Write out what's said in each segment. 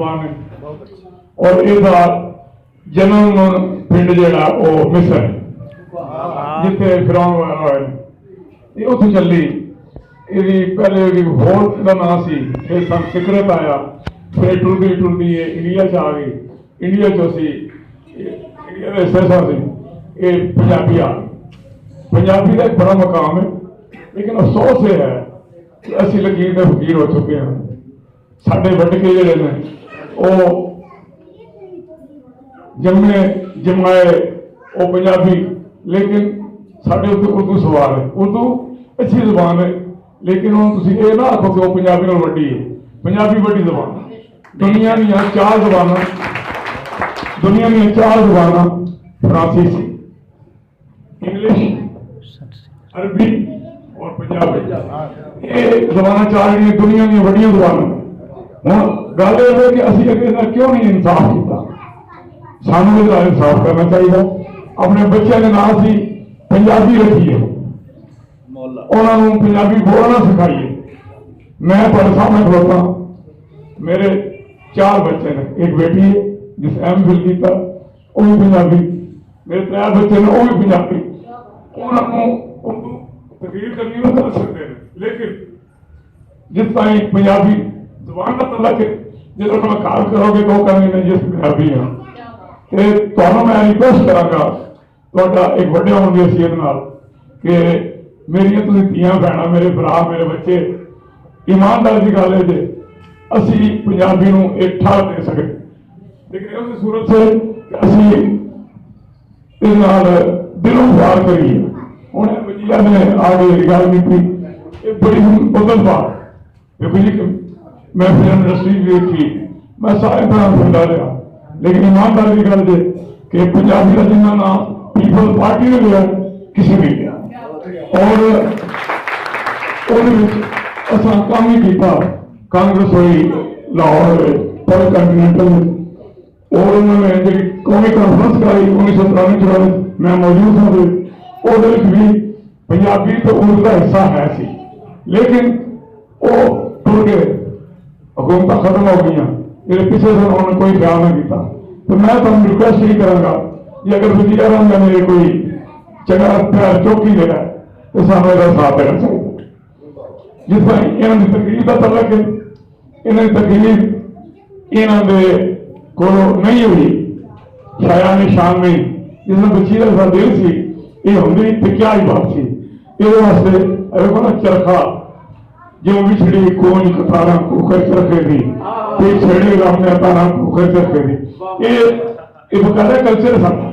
जबान है। और इसका जन्म पिंड जिहड़ा वो मिस्र जिथे फिरौन वगैरह होए ये उत्थे चली। ये पहले होर का नाम सी, फिर संस्कृत आया, फिर टुरदी टुरदी ये इंडिया च आ गई। इंडिया चो सी इंडिया का हिस्सा सी ये पंजाबी आ गई। पंजाबी का एक बड़ा मकाम है, लेकिन अफसोस ये है कि असी लकीर के फकीर हो चुके हैं। साढ़े वडके जिहड़े ने वो जम्मे जमाए वो पंजाबी, लेकिन साढ़े उत्ते उर्दू सवार है। उर्दू अच्छी जबान है, लेकिन तुसीं ये ना आखो कि वो पंजाबी नाल वड्डी है। पंजाबी वड्डी जबान। दुनिया दी चार जबानां फ्रांसीसी, इंग्लिश, अरबी और पंजाबी। ये जबानां चार जिहड़ियां दुनिया दी वड्डियां जबानां। हुण गल इह है कि असीं अगे क्यों नहीं इंसाफ कीता? सानू इसदा इंसाफ करना चाहिए। अपने बच्चों के नाम असीं पंजाबी रखिए, उन्होंने पंजाबी बोलना सिखाइए। मैं तुहाडे सामने खलोता, मेरे 4 बच्चे ने, एक बेटी है जिस MPhil किया वो भी पंजाबी, मेरे 3 बच्चे ने वो भी पंजाबी। उन्होंने उर्दू तकरीर करनी नहीं कर सकते हैं, लेकिन जिस ताईं पंजाबी जबान का तलक है, जो मैं ख्याल करोगे तो कहेंगे जिस पंजाबी हाँ। तो मैं रिक्वेस्ट करांगा तुहाडा एक वड्डे होने की हैसियत नाल कि मेरियां तुसीं धीआं भैणां, मेरे भरा, मेरे बच्चे, ईमानदारी की गल है जे असी पंजाबी नूं एक ठाह दे सकते, लेकिन उस सूरत से असी इस नाल दिलों प्यार करिए। हुण वजीरा ने आगे गल की बड़ी बदल बात मैं फिल्म इंडस्ट्री देखी, मैं सारे तरह सुनता रहा, लेकिन ईमानदारी की गल जे कि पंजाबी का जिन्ना नाम पीपल पार्टी ने लिया किसी ने लिया। और असा काम ही किया, कांग्रेस हुई लाहौर पर कंटिनेंटल, और उन्होंने जी कौमी कॉन्फ्रेंस कराई 1993 मैं मौजूद था। वो भी पंजाबी तो उर्दू का हिस्सा है सी, लेकिन वो टुर गए, हुकूमत खत्म हो गई, ये पिछले दिन उन्होंने कोई ख्याल नहीं किया। तो मैं तुम रिक्वेस्ट यही करूंगा कि अगर वजीरा ने मेरे कोई चंगा प्यार चौकी देना है तो सामने का साथ देना चाहिए। जिस तरह इन्हों की तकलीफ का तलक है, इन्हों की तकलीफ इन्होंने को नहीं हुई छाया निशान में, जिसमें बच्ची का दिल सी ये होंगी तो क्या ही बात थी। ये वास्ते देखो ना चरखा जो बिछड़ी कोई कतारा कुकर चरखेगी, छेड़ी रामने तारा कुकर चरखेगी। ये बकायदा कल्चर साडा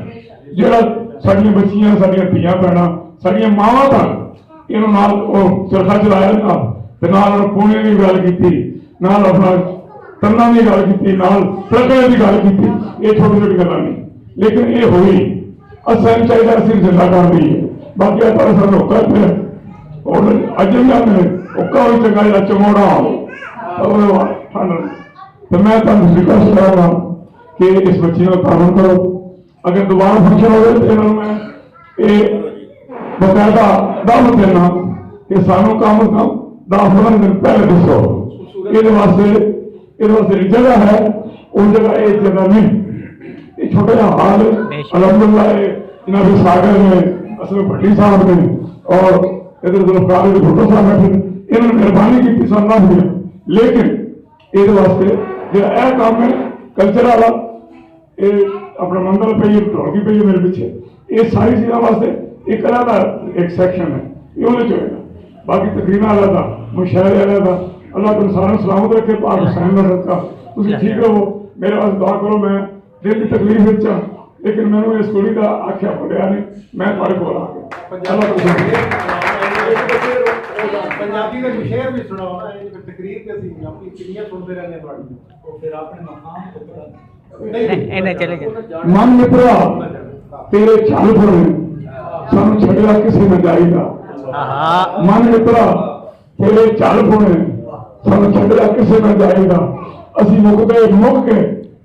जिहड़ा साडियां बच्चियां, साडियां धीआं भैणां, साडियां मावां तक इन्हों नाल चरखा चलाया नाल पुणे की गल की, नाल अपना तन्ना की गल की, नाल प्रकरण की गल की। ये छोटी छोटी गल्लां नहीं, लेकिन ये हुई असन चाहिए असं जिंदा कर दी है। बाकी पर सर होकर और अज भी आने औका भी चंगा जो चमोड़ा तो मैं तुम रिक्वेस्ट करूँगा कि इस बच्ची का पालन करो। अगर दोबारा फंक्शन हो तो इन्होंने मैं ये बकायदा दावत देना कि सानू कम से कम 10-15 दिन पहले दसो। ये वास्ते जगह है, उस जगह ये जगह नहीं, ये छोटे हाल अलहमदुल्ला इन्हों के सागर में असल भट्टी साहब ने और इधर जुल्फकार भुट्टो साहब बैठे, इन्होंने मेहरबानी की सामना हुई। लेकिन ये वास्ते जो यह काम है कल्चर वाला, ये अपना मंगल पई है, ढोलकी पई है मेरे पीछे, ये सारी चीज़ों वास्ते एक अलग एक सेक्शन है, ये होना चाहिए। बाकी तकरीर अलग था, मुशायरे अलग था। अल्लाह तुम सारे सलामत रखे, पाक हुसैन का सदका तुम ठीक रहो। मेरे वास्ते दुआ करो। मैं दिल की तकलीफ चा, लेकिन मैंने इस कुड़ी का आख्या बोलिया नहीं, मैं तुम्हारे को आ गया। पंजाबी का शेर भी सुनाओ ना, ये तकरीर पे सी अपनी किनियां सुनते रहने वाली तो फिर आपने मकाम को नहीं चले गए। मन मित्रा तेरे चाल पर सन छड़िया किसी न जाएगा। मन मित्रा तेरे चाल पर सन छड़िया किसी न जाएगा। असी मुकते मुक के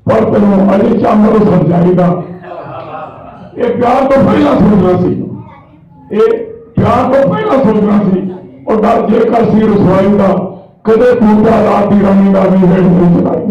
पर तेन अजे चामर सर जाएगा। ये प्यार तो पहला सोचना सी, ये प्यार तो पहला सोचना सी। और डर जेकर सी रसवाई का कदे पूजा रात की रानी का भी हेड नहीं चलाई।